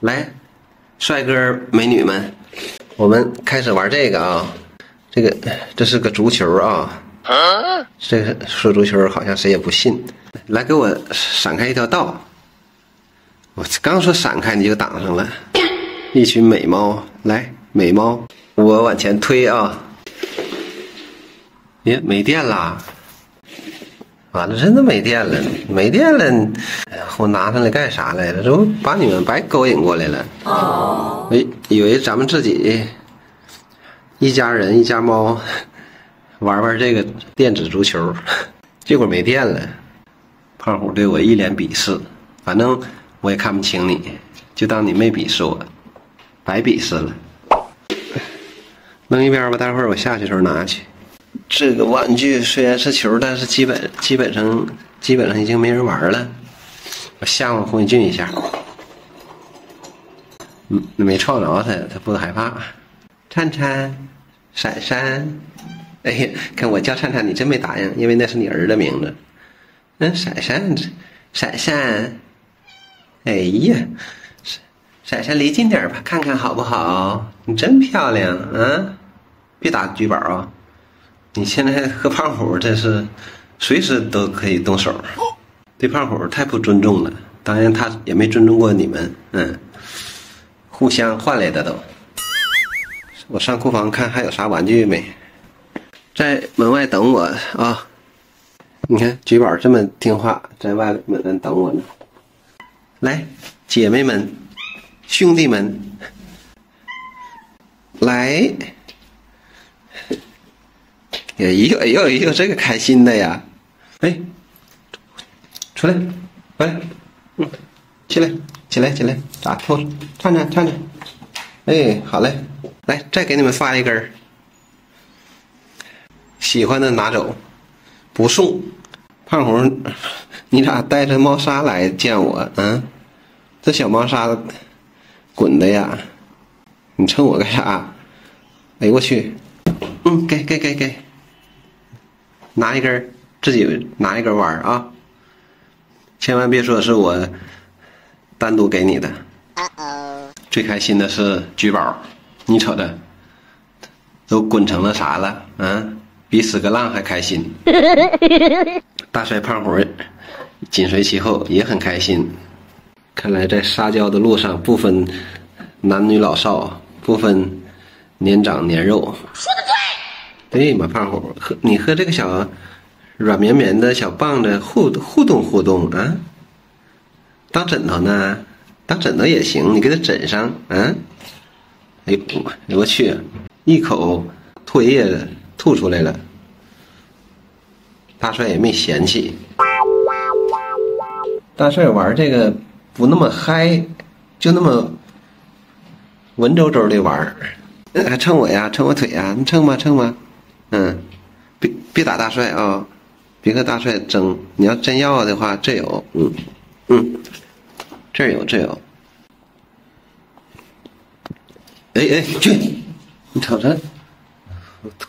来，帅哥美女们，我们开始玩这个啊。这是个足球啊。这个说足球好像谁也不信。来，给我闪开一条道。我刚说闪开，你就挡上了。一群美猫，来，美猫，我往前推啊。耶，没电啦！完了，真的没电了，没电了！哎呀，我拿上来干啥来了？这不把你们白勾引过来了？哎，以为咱们自己一家人一家猫玩玩这个电子足球，结果没电了。胖虎对我一脸鄙视，反正我也看不清你，就当你没鄙视我，白鄙视了。扔一边吧，待会儿我下去的时候拿去。这个玩具虽然是球，但是基本上已经没人玩了。我吓唬洪宇俊一下，没撞着他不害怕。灿灿，闪闪，哎呀，看我叫灿灿，你真没答应，因为那是你儿子的名字。闪闪，闪闪，哎呀，闪闪离近点吧，看看好不好？你真漂亮啊！别打举宝啊！你现在和胖虎这是随时都可以动手，对胖虎太不尊重了。当然他也没尊重过你们，互相换来的都。我上库房看还有啥玩具没，在门外等我啊！你看举宝这么听话，在外面等我呢。来，姐妹们，兄弟们，来！哎呦，这个开心的呀！哎，出来，回来，起来，咋脱？唱唱。哎，好嘞，来，再给你们发一根，喜欢的拿走，不送。胖虎，你咋带着猫砂来见我？这小猫砂滚的呀！你蹭我干啥？哎呦我去！给。拿一根，自己拿一根玩啊！千万别说是我单独给你的。最开心的是举宝，你瞅着，都滚成了啥了？比死个浪还开心。大帅胖虎紧随其后，也很开心。看来在撒娇的路上，不分男女老少，不分年长年幼。说得对。对嘛，胖虎，你和这个小软绵绵的小棒子互动啊！当枕头呢，当枕头也行，你给它枕上哎呦我去，一口唾液吐出来了。大帅也没嫌弃。大帅玩这个不那么嗨，就那么文绉绉的玩。还蹭我呀，蹭我腿呀，你蹭吧。别打大帅啊！别和大帅争。你要真要的话，这有，这有。哎，去！你瞅瞅，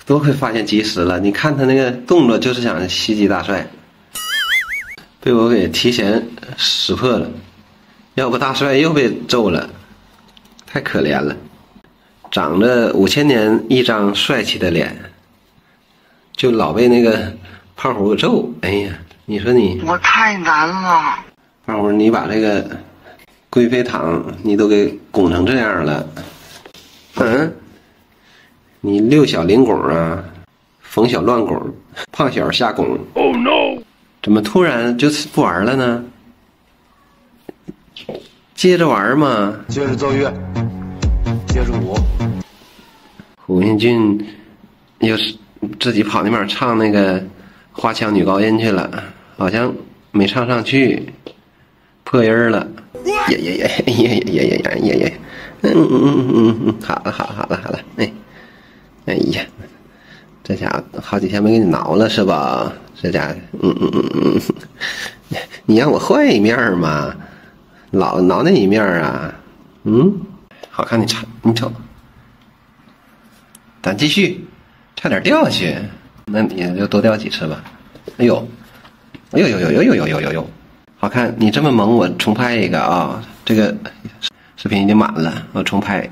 多亏发现及时了。你看他那个动作，就是想袭击大帅，被我给提前识破了。要不大帅又被揍了，太可怜了。长着5000年一张帅气的脸。就老被那个胖虎揍，哎呀，你说你我太难了。胖虎，你把这个贵妃糖你都给拱成这样了，你6小灵拱啊，冯小乱拱，胖小瞎拱。Oh no！ 怎么突然就不玩了呢？接着玩嘛。接着奏乐，接着舞。胡彦俊又是。自己跑那边唱那个花腔女高音去了，好像没唱上去，破音了。好了，哎呀，这家伙好几天没给你挠了是吧？这家伙，你让我换一面嘛，老挠那一面啊，好看你瞅，咱继续。差点掉下去，那你就多掉几次吧。哎呦，好看！你这么萌，我重拍一个啊！这个视频已经满了，我重拍。